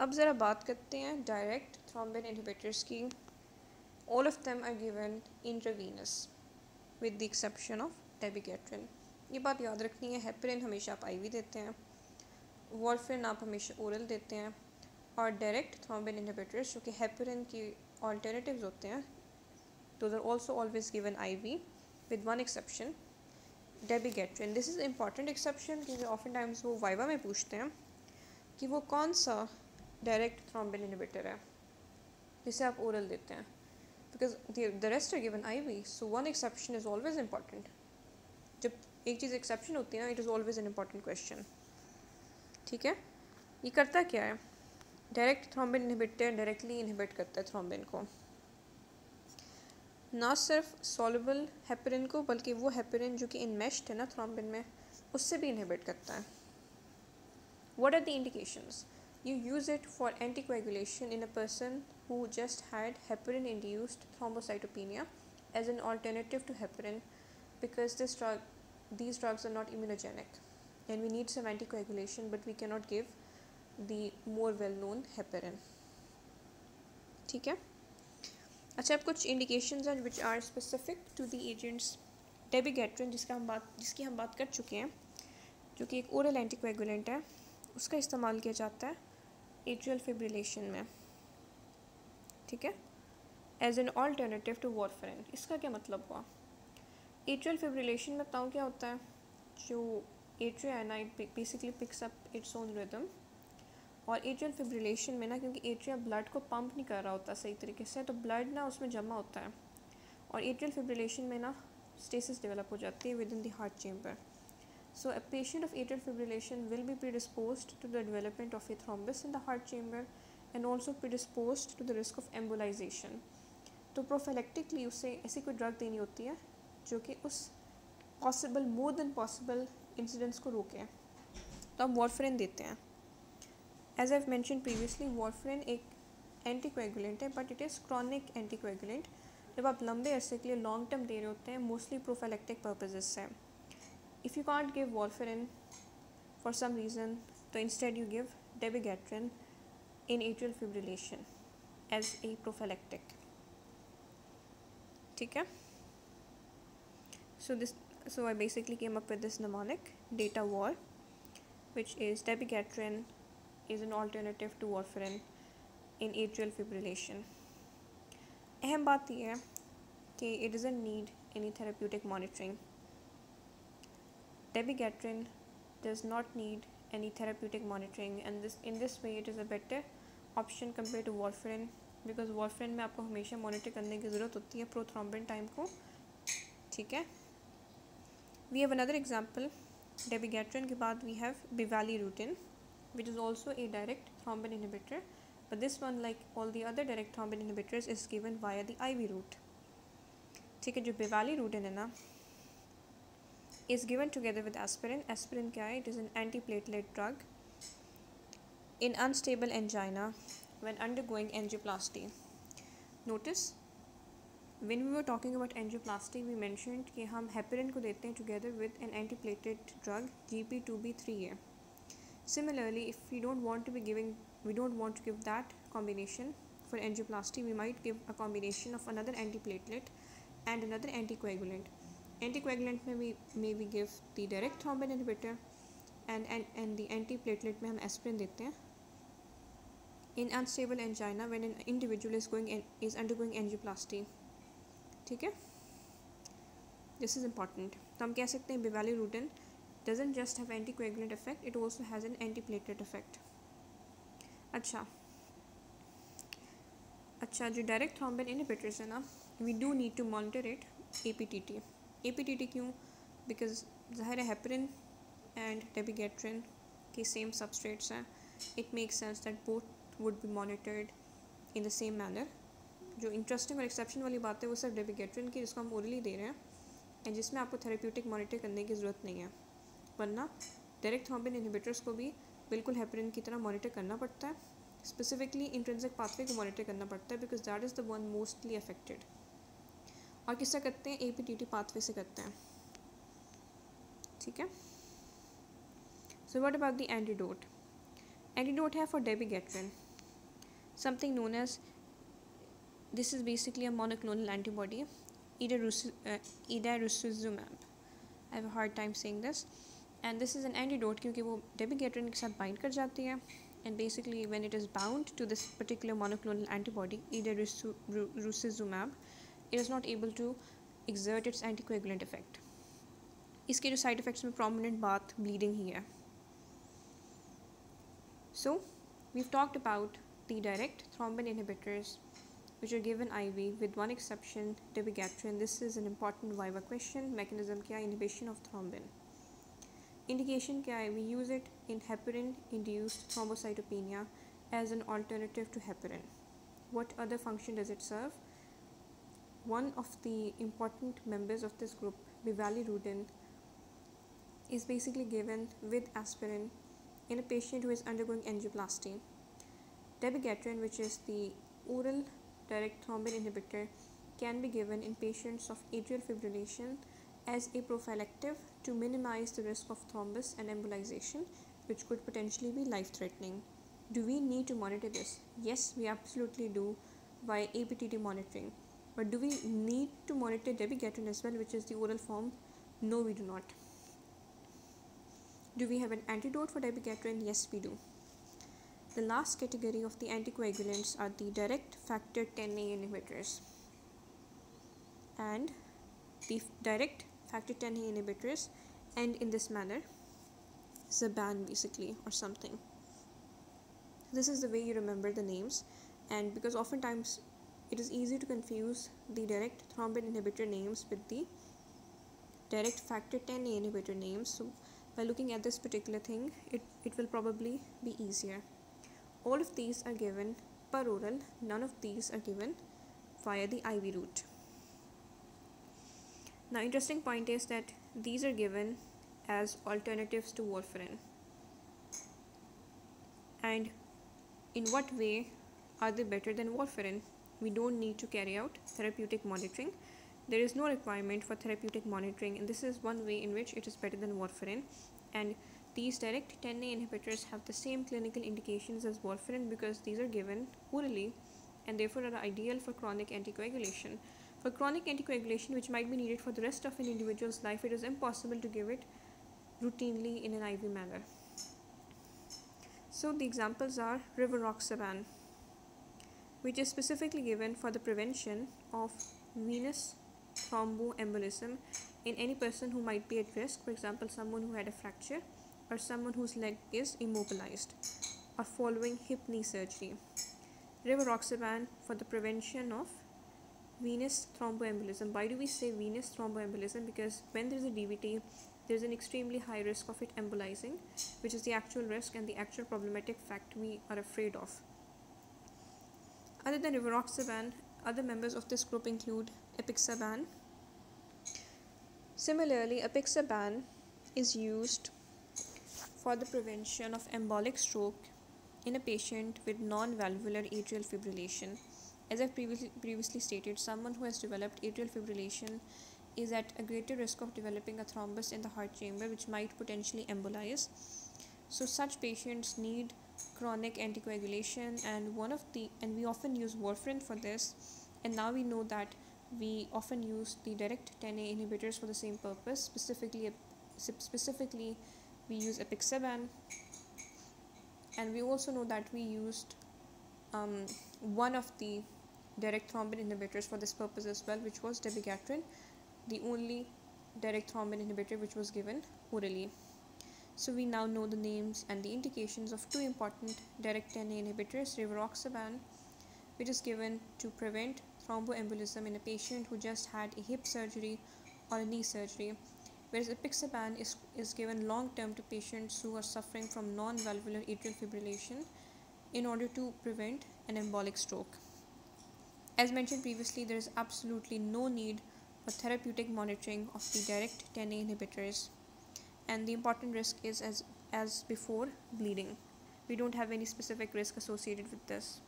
अब ज़रा बात करते हैं डायरेक्ट थ्रोम्बिन इनहिबिटर्स की. All of them are given intravenous with the exception of dabigatran. ये बात याद रखनी है, हेपरिन हमेशा आप आईवी देते हैं, वॉरफरिन आप हमेशा ओरल देते हैं, और डायरेक्ट थ्रोम्बिन इनहिबिटर्स जो कि हेपरिन की ऑल्टरनेटिव्स होते हैं, those are also always given IV with one exception, dabigatran. This is important exception क्योंकि ऑफन टाइम्स वो वाइवा में पूछते हैं कि वो कौन सा डायरेक्ट थ्रोम्बिन इनहिबिटर है जिसे आप ओरल देते हैं, because the rest are given IV, so one exception is always important. जब एक चीज़ एक्सेप्शन होती है ना, it is always an important question. ठीक है, ये करता क्या है? Direct thrombin inhibitor directly inhibit करता है थ्रोम्बिन को, ना सिर्फ सॉल्युबल हेपरिन को बल्कि वो हेपरिन जो कि इनमेश्ड है ना थ्रोम्बिन में, उससे भी इनहिबिट करता है. What are the indications? You use it for anticoagulation in a person who just had heparin induced thrombocytopenia as an alternative to heparin, because these drugs are not immunogenic and we need some anticoagulation but we cannot give the more well known heparin. ठीक है. अच्छा, अब कुछ indications हैं which are specific to the agents. Dabigatran जिसकी हम बात कर चुके हैं, जो कि एक ओरल एंटीकोएगुलेंट है, उसका इस्तेमाल किया जाता है एट्रियल फिब्रिलेशन में. ठीक है, as an alternative to warfarin. इसका क्या मतलब हुआ? एट्रियल फिब्रिलेशन में बताऊँ क्या होता है? जो एट्रिया है ना, it basically picks up its own rhythm. और एट्रियल फिब्रिलेशन में ना, क्योंकि एट्रिया ब्लड को पंप नहीं कर रहा होता सही तरीके से, तो ब्लड ना उसमें जमा होता है, और एट्रियल फिब्रिलेशन में ना स्टेसिस डेवलप हो जाती है within the heart chamber. So a patient of atrial fibrillation will be predisposed to the development of a thrombus in the heart chamber and also predisposed to the risk of embolization. तो prophylactically उसे ऐसी कोई drug देनी होती है जो कि उस possible, more than possible incidents को रोके. तो हम वॉरफरिन देते हैं. As I mention previously, warfarin एक एंटीकोएगुलेंट है, but it is chronic anticoagulant. जब आप लंबे अरसे के लिए लॉन्ग टर्म दे रहे होते हैं, मोस्टली प्रोफिलेक्टिक पर्पजेज से. If you can't give warfarin for some reason, तो instead you give dabigatran in atrial fibrillation as a prophylactic. ठीक है. So I basically came up with this mnemonic, data war, which is dabigatran is an alternative to warfarin in atrial fibrillation. अहम बात यह है कि it doesn't need any therapeutic monitoring. Dabigatran does not need any therapeutic monitoring, and in this way it is a better option compared to warfarin, because warfarin में आपको हमेशा monitor करने की ज़रूरत होती है प्रोथ्रोम्बिन टाइम को. ठीक है. We have another example. Dabigatran के बाद we have bivalirudin, which is also a direct thrombin inhibitor, but this one, like all the other direct thrombin inhibitors, is given via the IV route. ठीक है. जो bivalirudin है ना, is given together with aspirin. Aspirin क्या है? It is an antiplatelet drug in unstable angina when undergoing angioplasty. Notice, when we were talking about angioplasty, we mentioned कि हम heparin को देते हैं together with an antiplatelet drug GP2B3A. Similarly, if we don't want to give that combination for angioplasty, we might give a combination of another antiplatelet and another anticoagulant. Anticoagulant में we give the direct thrombin inhibitor, and the antiplatelet में हम aspirin देते हैं in unstable angina when an individual is undergoing angioplasty. ठीक है. This is important. तो हम कह सकते हैं bivalirudin doesn't just have anticoagulant effect, it also has an antiplatelet effect. अच्छा, जो डायरेक्ट थ्रोम्बिन इनहिबिटर्स है ना, we do need to monitor it APTT क्यों? बिकॉज ज़ाहिर है हेपरिन एंड डेबिगेट्रिन के सेम सबस्ट्रेट्स हैं. It makes sense that both would be monitored in the same manner. जो इंटरेस्टिंग और एक्सेप्शन वाली बात है वो सिर्फ डेबिगेट्रिन की, जिसको हम ओरली दे रहे हैं एंड जिसमें आपको थेरेप्यूटिक मॉनिटर करने की ज़रूरत नहीं है, वरना डायरेक्ट थ्रोम्बिन इनहिबिटर्स को भी बिल्कुल हेपरिन की तरह मॉनिटर करना पड़ता है. स्पेसिफिकली इंट्रिंसिक पाथवे को मॉनिटर करना पड़ता है because that is the one mostly affected. और किससे करते हैं? APTT पाथवे से करते हैं. ठीक है. So what about the antidote? Antidote है for डेबिगेट्रिन. something known as, this is basically a monoclonal antibody, idarucizumab. I have a hard time saying this. And this is an antidote क्योंकि वो dabigatran के साथ bind कर जाती है, and basically when it is bound to this particular monoclonal antibody idarucizumab, it is not able to exert its anticoagulant effect. इसके जो side effects में prominent बात bleeding ही है. So we've talked about the direct thrombin inhibitors which are given IV with one exception, dabigatran. This is an important viva question. Mechanism क्या, inhibition of thrombin. Indication क्या है, we use it in heparin induced thrombocytopenia as an alternative to heparin. What other function does it serve? One of the important members of this group, bivalirudin, is basically given with aspirin in a patient who is undergoing angioplasty. Dabigatran, which is the oral direct thrombin inhibitor, can be given in patients of atrial fibrillation as a prophylactic to minimize the risk of thrombus and embolization, which could potentially be life-threatening. Do we need to monitor this? Yes, we absolutely do by APTT monitoring. But do we need to monitor dabigatran as well, which is the oral form? No, we do not. Do we have an antidote for dabigatran? Yes, we do. The last category of the anticoagulants are the direct factor 10A inhibitors. And the direct factor 10A inhibitors end in this manner, Zaban basically, or something. This is the way you remember the names, and because oftentimes it is easy to confuse the direct thrombin inhibitor names with the direct factor 10A inhibitor names. So by looking at this particular thing, it will probably be easier. All of these are given per oral, none of these are given via the IV route. Now, interesting point is that these are given as alternatives to warfarin. And in what way are they better than warfarin? We don't need to carry out therapeutic monitoring. There is no requirement for therapeutic monitoring, and this is one way in which it is better than warfarin. And these direct 10A inhibitors have the same clinical indications as warfarin because these are given orally and therefore are ideal for chronic anticoagulation. For chronic anticoagulation, which might be needed for the rest of an individual's life, it is impossible to give it routinely in an IV manner. So the examples are rivaroxaban, which is specifically given for the prevention of venous thromboembolism in any person who might be at risk, for example, someone who had a fracture or someone whose leg is immobilized or following hip knee surgery. Rivaroxaban for the prevention of venous thromboembolism. Why do we say venous thromboembolism? Because when there is a DVT, there is an extremely high risk of it embolizing, which is the actual risk and the actual problematic fact we are afraid of. Other than rivaroxaban, other members of this group include apixaban. Similarly, apixaban is used for the prevention of embolic stroke in a patient with non-valvular atrial fibrillation. As I've previously stated, someone who has developed atrial fibrillation is at a greater risk of developing a thrombus in the heart chamber, which might potentially embolize. So such patients need chronic anticoagulation, and we often use warfarin for this. And now we know that we often use the direct 10A inhibitors for the same purpose. Specifically, we use apixaban, and we also know that we used one of the direct thrombin inhibitors for this purpose as well, which was dabigatran, the only direct thrombin inhibitor which was given orally. So we now know the names and the indications of two important direct 10A inhibitors, rivaroxaban, which is given to prevent thromboembolism in a patient who just had a hip surgery or a knee surgery, whereas apixaban is given long term to patients who are suffering from non-valvular atrial fibrillation in order to prevent an embolic stroke. As mentioned previously, there is absolutely no need for therapeutic monitoring of the direct 10A inhibitors, and the important risk is as before, bleeding. We don't have any specific risk associated with this.